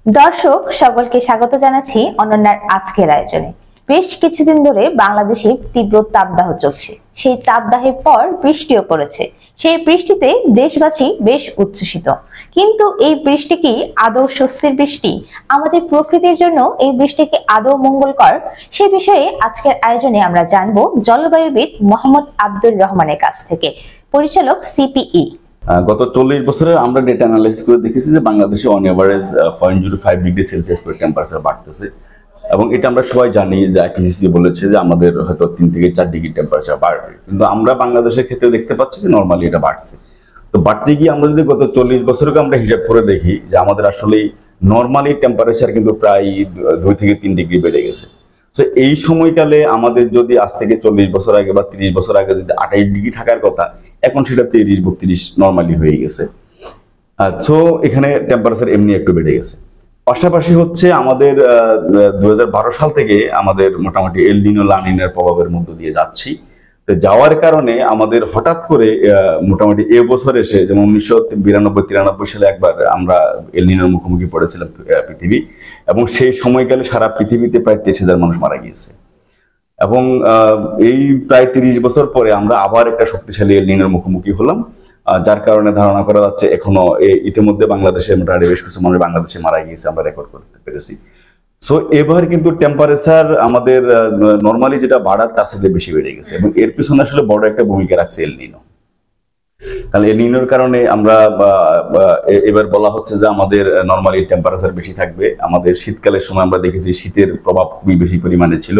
দর্শক সকলকে স্বাগত জানাচ্ছি অনন্যার আজকের আয়োজনে। বেশ কিছুদিন ধরে বাংলাদেশে তীব্র তাপদাহ চলছে। সেই তাপদাহের পর বৃষ্টিও পড়েছে। সেই বৃষ্টিতে দেশবাসী বেশ উচ্ছ্বসিত। কিন্তু এই বৃষ্টি কি আদৌ স্বস্তির বৃষ্টি? আমাদের প্রকৃতির জন্য এই বৃষ্টি কি আদৌ মঙ্গলকর? সে বিষয়ে আজকের আয়োজনে আমরা জানবো জলবায়ুবিদ মোহাম্মদ আব্দুর রহমানের কাছ থেকে, পরিচালক সিপিই। গত 40 বছরে আমরা ডেটা অ্যানালাইসিস করে দেখেছি যে বাংলাদেশে অন এভারেজ 0.05 ডিগ্রি সেলসিয়াস করে টেম্পারেচার বাড়তেছে, এবং এটা আমরা সবাই জানি যে আইপিসিসি বলেছে যে আমাদের হয়তো 3 থেকে 4 ডিগ্রি টেম্পারেচার বাড়বে, কিন্তু আমরা বাংলাদেশের ক্ষেত্রে দেখতে পাচ্ছি যে নর্মালি এটা বাড়ছে। তো বাড়তে গিয়ে আমরা যদি গত 40 বছরকে আমরা হিসাব করে দেখি যে আমাদের আসলে নর্মালি টেম্পারেচার কিন্তু প্রায় 2 থেকে 3 ডিগ্রি বেড়ে গেছে। তো এই সময়কালে আমাদের যদি আজ থেকে 40 বছর আগে বা 30 বছর আগে যদি 28 ডিগ্রি থাকার কথা, এখন সেটা 33-32 নর্মালি হয়ে গেছে। তো এখানে টেম্পারেচার এমনি একটু বেড়ে গেছে। পাশাপাশি হচ্ছে আমাদের 2012 সাল থেকে আমাদের মোটামুটি এল নিনো লা নিনার প্রভাবের মধ্য দিয়ে যাচ্ছি। যাওয়ার কারণে আমাদের হঠাৎ করে মোটামুটি এবছর এসে, যেমন 1992-93 সালে একবার আমরা এল নিনোর মুখোমুখি পড়েছিলাম পৃথিবী, এবং সেই সময়কালে সারা পৃথিবীতে প্রায় 23,000 মানুষ মারা গিয়েছে। এবং এই প্রায় 30 বছর পরে আমরা আবার একটা শক্তিশালী এল নিনোর মুখোমুখি হলাম, যার কারণে ধারণা করা যাচ্ছে এখনো ইতিমধ্যে বাংলাদেশে মোটামুটি বেশ কিছু মানুষ বাংলাদেশে মারা গিয়েছে, আমরা রেকর্ড করতে পেরেছি। সো এবার কিন্তু টেম্পারেচার আমাদের নর্মালি যেটা বাড়ার তার সাথে বেশি বেড়ে গেছে, এবং এর পিছনে আসলে বড় একটা ভূমিকা রাখছে এল নিনো। কারণ এল নিনোর কারণে আমরা এবার বলা হচ্ছে যে আমাদের নর্মালি টেম্পারেচার বেশি থাকবে। আমাদের শীতকালের সময় আমরা দেখেছি শীতের প্রভাব খুবই বেশি পরিমাণে ছিল।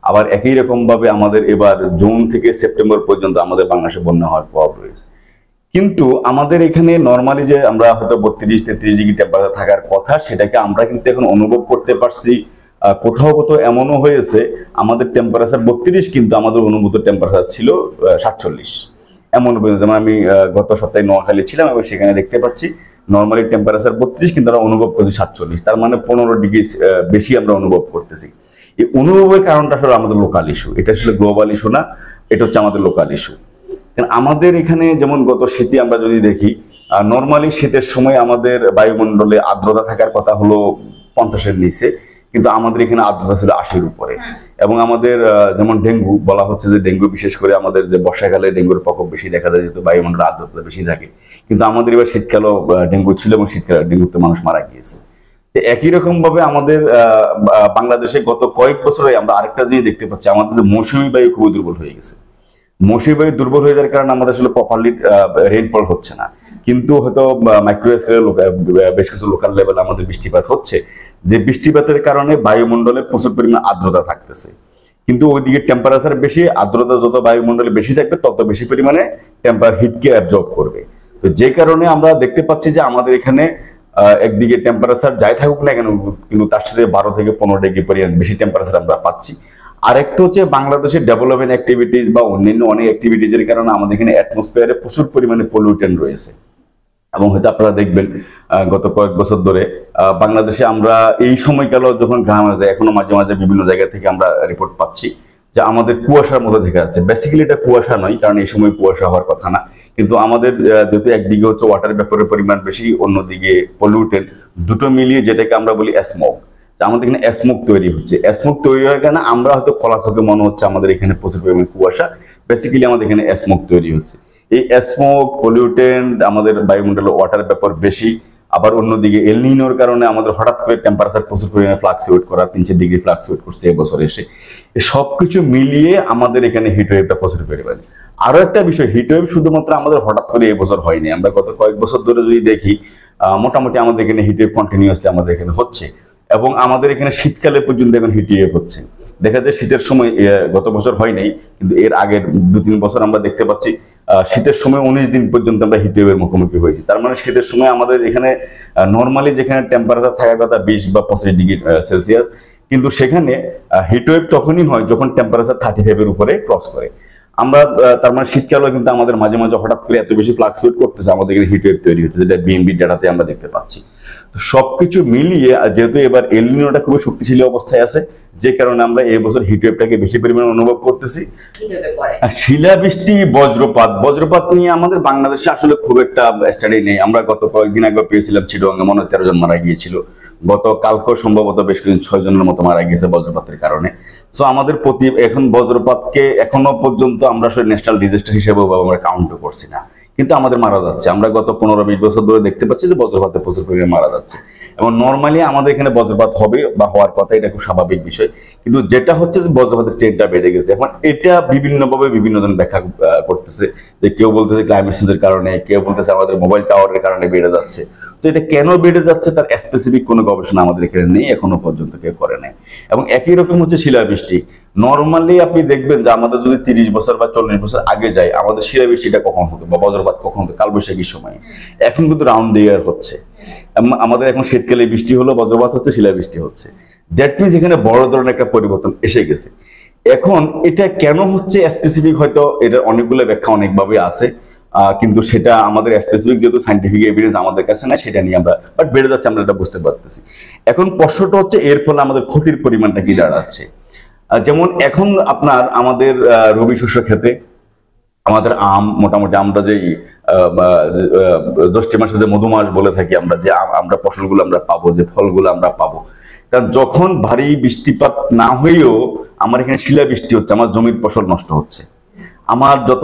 আবার একই রকম ভাবে আমাদের এবার জুন থেকে সেপ্টেম্বর পর্যন্ত আমাদের বাংলাদেশে বন্যা হওয়ার প্রভাব রয়েছে। কিন্তু আমাদের এখানে নর্মালি যে আমরা হয়তো 32-33 ডিগ্রি টেম্পারেচার থাকার কথা, সেটাকে আমরা কিন্তু এখন অনুভব করতে পারছি। কোথাও কোথাও এমনও হয়েছে আমাদের টেম্পারেচার 32, কিন্তু আমাদের অনুভূত টেম্পারেচার ছিল 47। এমন, যেমন আমি গত সপ্তাহে নোয়াখালী ছিলাম এবং সেখানে দেখতে পাচ্ছি নর্মালি টেম্পারেচার 32, কিন্তু আমরা অনুভব করছি 47। তার মানে 15 ডিগ্রি বেশি আমরা অনুভব করতেছি। এই অনুভবের কারণটা আসলে আমাদের লোকাল ইস্যু, এটা আসলে গ্লোবাল ইস্যু না, এটা হচ্ছে আমাদের লোকাল ইস্যু। কারণ আমাদের এখানে যেমন গত শীতে আমরা যদি দেখি, নর্মালি শীতের সময় আমাদের বায়ুমণ্ডলে আর্দ্রতা থাকার কথা হলো 50-এর নিচে, কিন্তু আমাদের এখানে আর্দ্রতা ছিল 80-এর উপরে। এবং আমাদের যেমন ডেঙ্গু বলা হচ্ছে যে ডেঙ্গু বিশেষ করে আমাদের যে বর্ষাকালে ডেঙ্গুর প্রকোপ বেশি দেখা যায়, যেহেতু বায়ুমণ্ডলে আর্দ্রতা বেশি থাকে। কিন্তু আমাদের এবার শীতকালেও ডেঙ্গু ছিল, এবং শীতকালে ডেঙ্গুতে মানুষ মারা গিয়েছে। একই রকম ভাবে আমাদের বাংলাদেশে গত কয়েক বছরে আমরা আরেকটা জিনিস দেখতে পাচ্ছি, আমাদের যে মৌসুমী বায়ু খুবই দুর্বল হয়ে গেছে। মৌসুমী বায়ু দুর্বল হয়ে যাওয়ার কারণে আমাদের আসলে প্রপারলি রেইনফল হচ্ছে না, কিন্তু হয়তো মাইক্রো স্কেলে বেশ কিছু লোকাল লেভেলে আমাদের বৃষ্টিপাত হচ্ছে, যে বৃষ্টিপাতের কারণে বায়ুমণ্ডলে প্রচুর পরিমাণে আর্দ্রতা থাকতেছে। কিন্তু ওইদিকে টেম্পারেচার বেশি, আর্দ্রতা যত বায়ুমণ্ডলে বেশি থাকবে তত বেশি পরিমাণে হিটকে অ্যাবজর্ব করবে। তো যে কারণে আমরা দেখতে পাচ্ছি যে আমাদের এখানে একদিকে টেম্পারেচার যাই থাকুক না কেন, কিন্তু তার সাথে 12 থেকে 15 ডিগ্রি পরিমাণ বেশি টেম্পারেচার আমরা পাচ্ছি। আরেকটা হচ্ছে বাংলাদেশের ডেভেলপমেন্ট অ্যাক্টিভিটিস বা অন্যান্য অনেক অ্যাক্টিভিটিজের কারণে আমাদের এখানে অ্যাটমসফিয়ারে প্রচুর পরিমাণে পলিউটেন্ট রয়েছে। এবং হয়তো আপনারা দেখবেন গত কয়েক বছর ধরে বাংলাদেশে আমরা এই সময়কালেও যখন গ্রামে যাই, এখনো মাঝে মাঝে বিভিন্ন জায়গা থেকে আমরা রিপোর্ট পাচ্ছি যে আমাদের কুয়াশার মধ্যে দেখা যাচ্ছে। বেসিক্যালি এটা কুয়াশা নয়, কারণ এই সময় কুয়াশা হওয়ার কথা না, কিন্তু আমাদের যেহেতু একদিকে হচ্ছে ওয়াটার ভেপরের পরিমাণ বেশি, অন্যদিকে পলিউটেন্ট, দুটো মিলিয়ে যেটাকে আমরা বলি স্মোক, আমাদের এখানে স্মোক তৈরি হচ্ছে। স্মোক তৈরি হওয়ার কারণে আমরা হয়তো খোলা চোখে মনে হচ্ছে আমাদের এখানে প্রচুর পরিমাণে কুয়াশা, বেসিক্যালি আমাদের এখানে স্মোক তৈরি হচ্ছে। এই স্মোক, পলিউটেন্ট, আমাদের বায়ুমণ্ডলে ওয়াটার ভেপর বেশি, আবার অন্যদিকে এল নিনোর কারণে আমাদের হঠাৎ করে টেম্পারেচার প্রচুর পরিমাণে ফ্লাকচুয়েট করা, 3-4 ডিগ্রি ফ্লাকচুয়েট করছে এবছর এসে। সবকিছু মিলিয়ে আমাদের এখানে হিটওয়েভটা প্রচুর পরিমাণে। আরো একটা বিষয়, হিটওয়েভ শুধুমাত্র আমাদের হঠাৎ করে এবছর হয়নি, আমরা গত কয়েক বছর ধরে যদি দেখি মোটামুটি আমাদের এখানে হিটওয়েভ কন্টিনিউয়াসলি আমাদের এখানে হচ্ছে, এবং আমাদের এখানে শীতকালে পর্যন্ত এখন হিটওয়েভ হচ্ছে। দেখা যায় শীতের সময় গত বছর হয় নাই, কিন্তু এর আগের 2-3 বছর আমরা দেখতে পাচ্ছি শীতের সময় 19 দিন পর্যন্ত আমরা হিটওয়েভের মুখোমুখি হয়েছি। তার মানে শীতের সময় আমাদের এখানে নর্মালি যেখানে টেম্পারেচার থাকার কথা 20 বা 25 ডিগ্রি সেলসিয়াস, কিন্তু সেখানে হিটওয়েভ তখনই হয় যখন টেম্পারেচার 35-এর উপরে ক্রস করে। আমরা তার মানে শীতকালেও কিন্তু আমাদের মাঝে মাঝে হঠাৎ করে এত বেশি ফ্লাকচুয়েট করতেছে, আমাদের এখানে হিটওয়েভ তৈরি হচ্ছে, যেটা বিএমবি ডাটাতে আমরা দেখতে পাচ্ছি। তো সবকিছু মিলিয়ে যেহেতু এবার এল নিনোটা খুবই শক্তিশালী অবস্থায় আছে, যে কারণে আমরা এই বছর হিটওয়েভটাকে বেশি পরিমাণে অনুভব করতেছি। শিলাবৃষ্টি, বজ্রপাত নিয়ে আমাদের বাংলাদেশে আসলে খুব একটা স্টাডি নেই। আমরা গত কয়েকদিন আগে পেয়েছিলাম চিটাগাং মনে হয় 13 জন মারা গিয়েছিল। গতকালকেও সম্ভবত বেশ কিছুদিন 6 জনের মতো মারা গেছে বজ্রপাতের কারণে। সো আমাদের প্রতি এখন বজ্রপাতকে এখনো পর্যন্ত আমরা আসলে ন্যাশনাল ডিজাস্টার হিসেবে আমরা কাউন্টও করছি না, কিন্তু আমাদের মারা যাচ্ছে। আমরা গত 15-20 বছর ধরে দেখতে পাচ্ছি যে বজ্রপাতে প্রচুর পরিমাণে মারা যাচ্ছে, এবং নর্মালি আমাদের এখানে বজ্রপাত হবে বা হওয়ার কথা, এটা খুব স্বাভাবিক বিষয়। কিন্তু যেটা হচ্ছে যে বজ্রপাতের ট্রেন্ডটা বেড়ে গেছে। এখন এটা বিভিন্নভাবে বিভিন্ন জন ব্যাখ্যা করতেছে, যে কেউ বলতেছে ক্লাইমেট চেঞ্জের কারণে, কেউ বলতেছে আমাদের মোবাইল টাওয়ারের কারণে বেড়ে যাচ্ছে। তো এটা কেন বেড়ে যাচ্ছে তার স্পেসিফিক কোনো গবেষণা আমাদের এখানে নেই, এখনো পর্যন্ত কেউ করে নাই। এবং একই রকম হচ্ছে শিলাবৃষ্টি। নর্মালি আপনি দেখবেন যে আমাদের যদি 30 বছর বা 40 বছর আগে যায়, আমাদের শিলাবৃষ্টিটা কখন হতো বা বজ্রপাত কখন হতো, কালবৈশাখীর সময়। এখন কিন্তু রাউন্ড দ্য ইয়ার হচ্ছে। আমাদের এখন শীতকালে বৃষ্টি হলো, বজ্রপাত হচ্ছে, শিলাবৃষ্টি হচ্ছে। দ্যাট মিনস এখানে বড় ধরনের একটা পরিবর্তন এসে গেছে। এখন এটা কেন হচ্ছে স্পেসিফিক, হয়তো এটার অনেকগুলো ব্যাখ্যা অনেকভাবে আছে, কিন্তু সেটা আমাদের স্পেসিফিক যেহেতু সাইন্টিফিক এভিডেন্স আমাদের কাছে না, সেটা নিয়ে আমরা বাট বেড়ে যাচ্ছে, আমরা এটা বুঝতে পারতেছি। এখন প্রশ্নটা হচ্ছে এর ফলে আমাদের ক্ষতির পরিমাণটা কি দাঁড়াচ্ছে। যেমন এখন আপনার আমাদের রবি শস্য ক্ষেতে আমাদের আম, মোটামুটি আমরা যে জ্যৈষ্ঠ মাসে যে মধু মাস বলে থাকি আমরা, যে আমরা ফসলগুলো আমরা পাবো, যে ফলগুলো আমরা পাবো, কারণ যখন ভারী বৃষ্টিপাত না হয়েও আমার এখানে শিলাবৃষ্টি হচ্ছে, আমার জমির ফসল নষ্ট হচ্ছে, আমার যত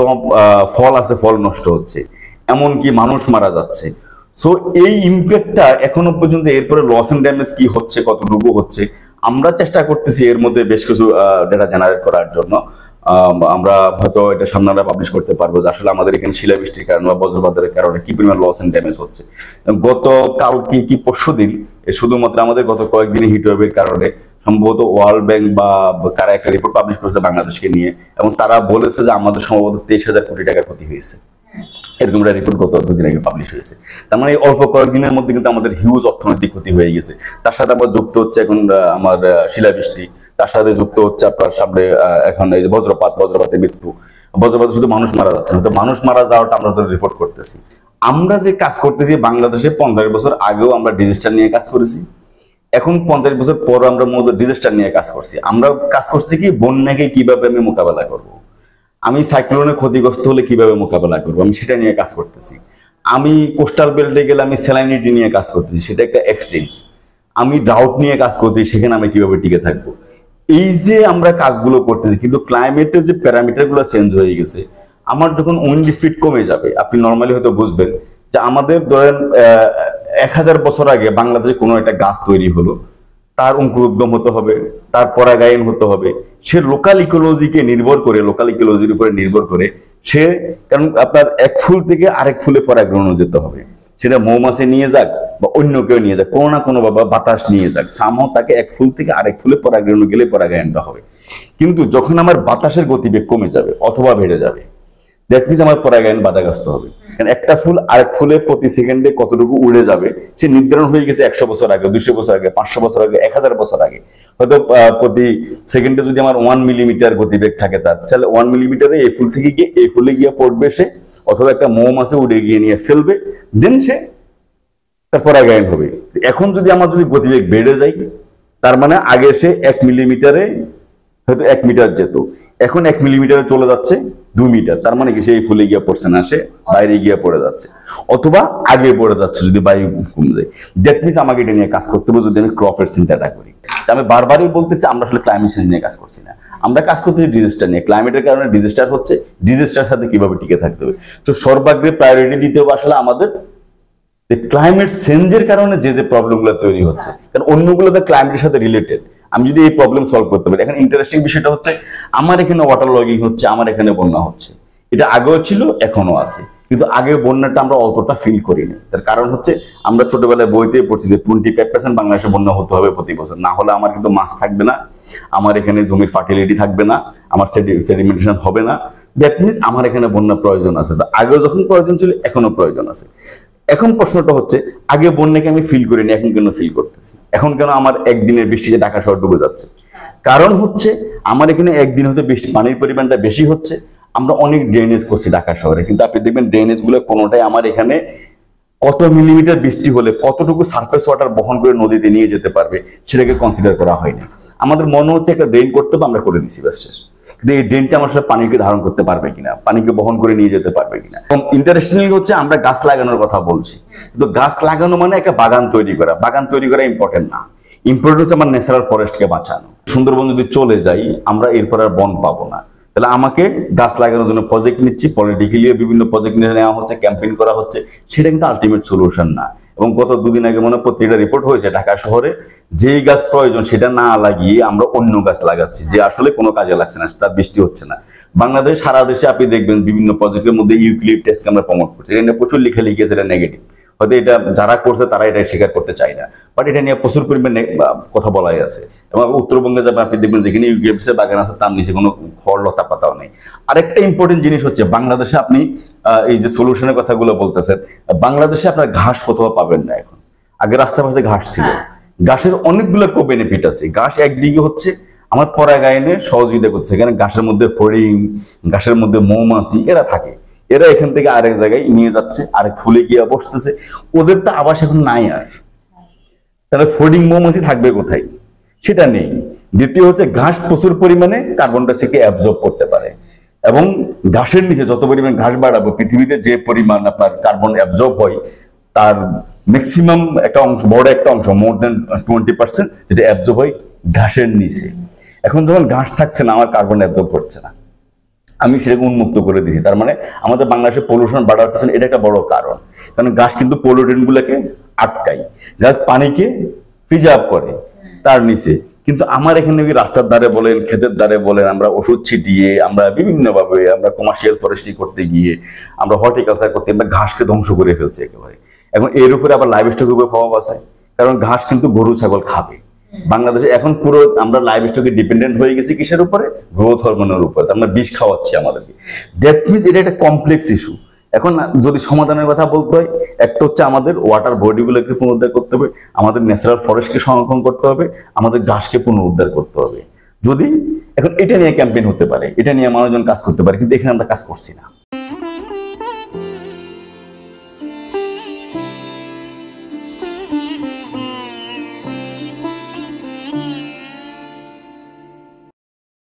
ফল আছে ফল নষ্ট হচ্ছে, এমনকি মানুষ মারা যাচ্ছে। সো এই ইম্প্যাক্টটা এখনো পর্যন্ত, এরপরে লস এন্ড ড্যামেজ কি হচ্ছে, কতটুকু হচ্ছে, আমরা চেষ্টা করতেছি এর মধ্যে বেশ কিছু ডেটা জেনারেট করার জন্য। আমরা হয়তো এটা সামনে আমরা পাবলিশ করতে পারবো যে আসলে আমাদের এখানে শিলাবৃষ্টির কারণে বা বজ্রপাতের কারণে কি পরিমাণ লস এন্ড ড্যামেজ হচ্ছে। গতকাল কি পরশুদিন শুধুমাত্র আমাদের গত কয়েকদিনে হিটওয়েভের কারণে সম্ভবত ওয়ার্ল্ড ব্যাংক বা কারা একটা রিপোর্ট পাবলিশ করেছে বাংলাদেশকে নিয়ে, এবং তারা বলেছে যে আমাদের সম্ভবত 23,000 কোটি টাকার ক্ষতি হয়েছে। এরকম একটা রিপোর্ট গত 2 দিন আগে পাবলিশ হয়েছে। তার মানে অল্প কয়েকদিনের মধ্যে কিন্তু আমাদের হিউজ অর্থনৈতিক ক্ষতি হয়ে গেছে। তার সাথে আবার যুক্ত হচ্ছে এখন আমার শিলাবৃষ্টি, তার সাথে যুক্ত হচ্ছে আপনার সামনে এখন এই যে বজ্রপাতের মৃত্যু। বজ্রপাতে শুধু মানুষ মারা যাচ্ছে না, মানুষ মারা যাওয়াটা আমরা তো রিপোর্ট করতেছি। আমরা যে কাজ করতেছি বাংলাদেশে 50 বছর আগেও আমরা ডিজাস্টার নিয়ে কাজ করেছি, এখন 50 বছর পর আমরা মূলত ডিজাস্টার নিয়ে কাজ করছি। আমরা কাজ করছি কি, বন্যাকে কিভাবে আমি মোকাবেলা করব, আমি সাইক্লোনে ক্ষতিগ্রস্ত হলে কিভাবে মোকাবেলা করবো, আমি সেটা নিয়ে কাজ করতেছি। আমি কোস্টাল বেল্টে গেলে আমি স্যালাইনিটি নিয়ে কাজ করতেছি, সেটা একটা এক্সট্রিমস। আমি ড্রাউট নিয়ে কাজ করতেছি, সেখানে আমি কিভাবে টিকে থাকবো। এই যে আমরা কাজগুলো করতেছি, কিন্তু ক্লাইমেটের যে প্যারামিটার গুলো চেঞ্জ হয়ে গেছে। আমার যখন উইন্ড স্পিড কমে যাবে, আপনি নর্মালি হয়তো বুঝবেন যে আমাদের ধরেন 1000 বছর আগে বাংলাদেশে কোনো একটা গাছ তৈরি হলো, তার অঙ্কুরোদ্গম হতে হবে, তার পরাগায়ন হতে হবে, সে লোকাল ইকোলজিকে নির্ভর করে, লোকাল ইকোলজির উপরে নির্ভর করে সে, কারণ আপনার এক ফুল থেকে আরেক ফুলে পরাগগ্রহণ যেতে হবে, সেটা মৌমাছি নিয়ে যাক বা অন্য কেউ নিয়ে যাক, কোনো না কোনো ভাবে বাতাস নিয়ে যাক, সামহ তাকে এক ফুল থেকে আরেক ফুলে পরাগগ্রহণ গেলে পরাগায়নটা হবে। কিন্তু যখন আমার বাতাসের গতিবেগ কমে যাবে অথবা বেড়ে যাবে, দ্যাট মিনস আমার পরাগায়ন বাধাগ্রস্ত হবে। কারণ একটা ফুল আরেক ফুলে প্রতি সেকেন্ডে কতটুকু উড়ে যাবে সে নির্ধারণ হয়ে গেছে 100 বছর আগে, 200 বছর আগে, 500 বছর আগে, 1000 বছর আগে। হয়তো প্রতি সেকেন্ডে যদি আমার 1 মিলিমিটার গতিবেগ থাকে, তাহলে 1 মিলিমিটারে এই ফুল থেকে গিয়ে এই ফুলে গিয়ে পড়বে সে, অথবা একটা মৌমাছি উড়ে গিয়ে নিয়ে ফেলবে, দেন সে তার পরাগায়ন হবে। এখন যদি আমার গতিবেগ বেড়ে যায়, তার মানে আগে সে 1 মিলিমিটারে হয়তো 1 মিটার যেত, এখন 1 মিলিমিটারে চলে যাচ্ছে 2 মিটার। তার মানে কি, সেই ফুলে গিয়ে পড়ছে না, সে বাইরে গিয়ে পড়ে যাচ্ছে, অথবা আগে পড়ে যাচ্ছে যদি বায়ু কমে যায়। দ্যাট মিনস আমাকে এটা নিয়ে কাজ করতে হবে যদি আমি ক্রপের চিন্তাটা করি। আমি বারবারই বলতেছি আমরা আসলে ক্লাইমেট চেঞ্জ নিয়ে কাজ করছি না, আমরা কাজ করতেছি ডিজাস্টার নিয়ে। ক্লাইমেটের কারণে ডিজাস্টার হচ্ছে, ডিজাস্টার সাথে কিভাবে টিকে থাকতে হবে। তো সর্বাগ্রে প্রায়োরিটি দিতে হবে আসলে আমাদের ক্লাইমেট চেঞ্জের কারণে যে যে প্রবলেমগুলো তৈরি হচ্ছে, কারণ অন্যগুলো তো ক্লাইমেটের সাথে রিলেটেড। আমি যদি এই প্রবলেম সলভ করতে পারি, এখন ইন্টারেস্টিং বিষয়টা হচ্ছে আমার এখানে ওয়াটার লগিং হচ্ছে, আমার এখানে বন্যা হচ্ছে, এটা আগেও ছিল এখনো আছে, কিন্তু আগে বন্যাটা আমরা অতটা ফিল করিনি। তার কারণ হচ্ছে আমরা ছোটবেলায় বইতে পড়ছি যে 25% বাংলাদেশে বন্যা হতে হবে প্রতি বছর, না হলে আমার কিন্তু মাছ থাকবে না, আমার এখানে জমির ফার্টিলিটি থাকবে না, আমার সেডিমেন্টেশন হবে না। দ্যাট মিনস আমার এখানে বন্যা প্রয়োজন আছে, তো আগেও যখন প্রয়োজন ছিল এখনো প্রয়োজন আছে। এখন প্রশ্নটা হচ্ছে, আগে বন্যাকে আমি ফিল করিনি, এখন কেন ফিল করতেছি? এখন কেন আমার একদিনের বৃষ্টিতে ঢাকা শহর ডুবে যাচ্ছে? কারণ হচ্ছে আমার এখানে একদিন হতে পানির পরিমাণটা বেশি হচ্ছে, আমরা অনেক ড্রেনেজ করছি ঢাকা শহরে, কিন্তু আপনি দেখবেন ড্রেনেজ গুলো কোনোটাই আমার এখানে কত মিলিমিটার বৃষ্টি হলে কতটুকু সারফেস ওয়াটার বহন করে নদীতে নিয়ে যেতে পারবে সেটাকে কনসিডার করা হয়নি। আমাদের মনে হচ্ছে একটা ড্রেন করতে হবে, আমরা করে দিচ্ছি ব্যাস শেষ। কিন্তু এই ড্রেনটা আমার সাথে পানিকে ধারণ করতে পারবে কিনা, পানিকে বহন করে নিয়ে যেতে পারবে কিনা। এবং ইন্টারেস্টিংলি হচ্ছে আমরা গাছ লাগানোর কথা বলছি, কিন্তু গাছ লাগানো মানে একটা বাগান তৈরি করা, বাগান তৈরি করা ইম্পর্টেন্ট না, ইম্পর্টেন্ট হচ্ছে আমার ন্যাচারাল ফরেস্টকে বাঁচানো। সুন্দরবন যদি চলে যাই আমরা এরপর আর বন পাবো না, তাহলে আমাকে গাছ লাগানোর জন্য প্রজেক্ট নিচ্ছি, পলিটিক্যালি বিভিন্ন প্রজেক্ট নিয়ে নেওয়া হচ্ছে, ক্যাম্পেইন করা হচ্ছে, সেটা কিন্তু আলটিমেট সলিউশন না। এবং গত দুদিন আগে মনে পত্রিকা রিপোর্ট হয়েছে ঢাকা শহরে যেই গাছ প্রয়োজন সেটা না লাগিয়ে আমরা অন্য গাছ লাগাচ্ছি, যে আসলে কোনো কাজে লাগছে না, তার বৃষ্টি হচ্ছে না। বাংলাদেশ সারা দেশে আপনি দেখবেন বিভিন্ন প্রজেক্টের মধ্যে ইউক্লিপটাসকে আমরা প্রমোট করছি, এটা নিয়ে প্রচুর লেখালেখি আছে, এটা নেগেটিভ। হয়তো এটা যারা করছে তারা এটা স্বীকার করতে চায় না, বাট এটা নিয়ে প্রচুর পরিমাণে কথা বলাই আছে। এবং উত্তরবঙ্গে যাবেন আপনি দেখবেন যেখানে ইউক্লিপটাসের বাগান আছে তার নিচে কোনো ফল লতা পাতাও নেই। আরেকটা ইম্পর্টেন্ট জিনিস হচ্ছে বাংলাদেশে আপনি এই যে সলিউশনের কথাগুলো বলতেছেন, বাংলাদেশে আপনার ঘাস কোথাও পাবেন না এখন। আগে রাস্তার পাশে ঘাস ছিল, ঘাসের অনেকগুলো বেনিফিট আছে। ঘাস একদিকে হচ্ছে আমার পরাগায়নে সহযোগিতা করছে, এখানে ঘাসের মধ্যে ফড়িং, ঘাসের মধ্যে মৌমাছি এরা থাকে, এরা এখান থেকে আরেক জায়গায় নিয়ে যাচ্ছে, আরেক ফুলে গিয়ে বসতেছে, ওদের তো আবাস এখন নাই আর, তাহলে ফড়িং মৌমাছি থাকবে কোথায়, সেটা নেই। দ্বিতীয় হচ্ছে ঘাস প্রচুর পরিমাণে কার্বন ডাইঅক্সাইডকে অ্যাবজর্ব করতে পারে, এবং ঘাসের নিচে যত পরিমাণ ঘাস বাড়াবো পৃথিবীতে যে পরিমাণ আপনার কার্বন অ্যাবজর্ব হয় তার ম্যাক্সিমাম একটা অংশ, বড় একটা অংশ, মোর দেন 20% যেটা অ্যাবজর্ব হয় ঘাসের নিচে। এখন যখন ঘাস থাকছে না, আমার কার্বন অ্যাবজর্ব করছে না, আমি সেটাকে উন্মুক্ত করে দিয়েছি। তার মানে আমাদের বাংলাদেশে পলিউশন বাড়ার পিছনে এটা একটা বড় কারণ, কারণ ঘাস কিন্তু পলিউটেন্ট গুলোকে আটকায়, ঘাস পানিকে প্রিজার্ভ করে তার নিচে। কিন্তু আমার এখানে রাস্তার ধারে বলেন, ক্ষেতের ধারে বলেন, আমরা ওষুধ ছিটিয়ে, আমরা বিভিন্নভাবে আমরা কমার্শিয়াল ফরেস্ট্রি করতে গিয়ে, আমরা হর্টিকালচার করতে আমরা ঘাসকে ধ্বংস করে ফেলছি একেবারে। এখন এর উপরে আবার লাইভ স্টকের উপরে প্রভাব আছে, কারণ ঘাস কিন্তু গরু ছাগল খাবে। বাংলাদেশে এখন পুরো আমরা লাইভ স্টকে ডিপেন্ডেন্ট হয়ে গেছি কিসের উপরে? গ্রোথ হরমোনের উপরে। আমরা বিষ খাওয়াচ্ছি আমাদেরকে। দ্যাট মিনস এটা একটা কমপ্লেক্স ইস্যু। এখন যদি সমাধানের কথা বলতে হয়, একটা হচ্ছে আমাদের ওয়াটার বডিগুলোকে পুনরুদ্ধার করতে হবে, আমাদের ন্যাচারাল ফরেস্টকে সংরক্ষণ করতে হবে, আমাদের ঘাসকে পুনরুদ্ধার করতে হবে। যদি এখন এটা নিয়ে ক্যাম্পেইন হতে পারে, এটা নিয়ে মানুষজন কাজ করতে পারে, কিন্তু এখানে আমরা কাজ করছি না।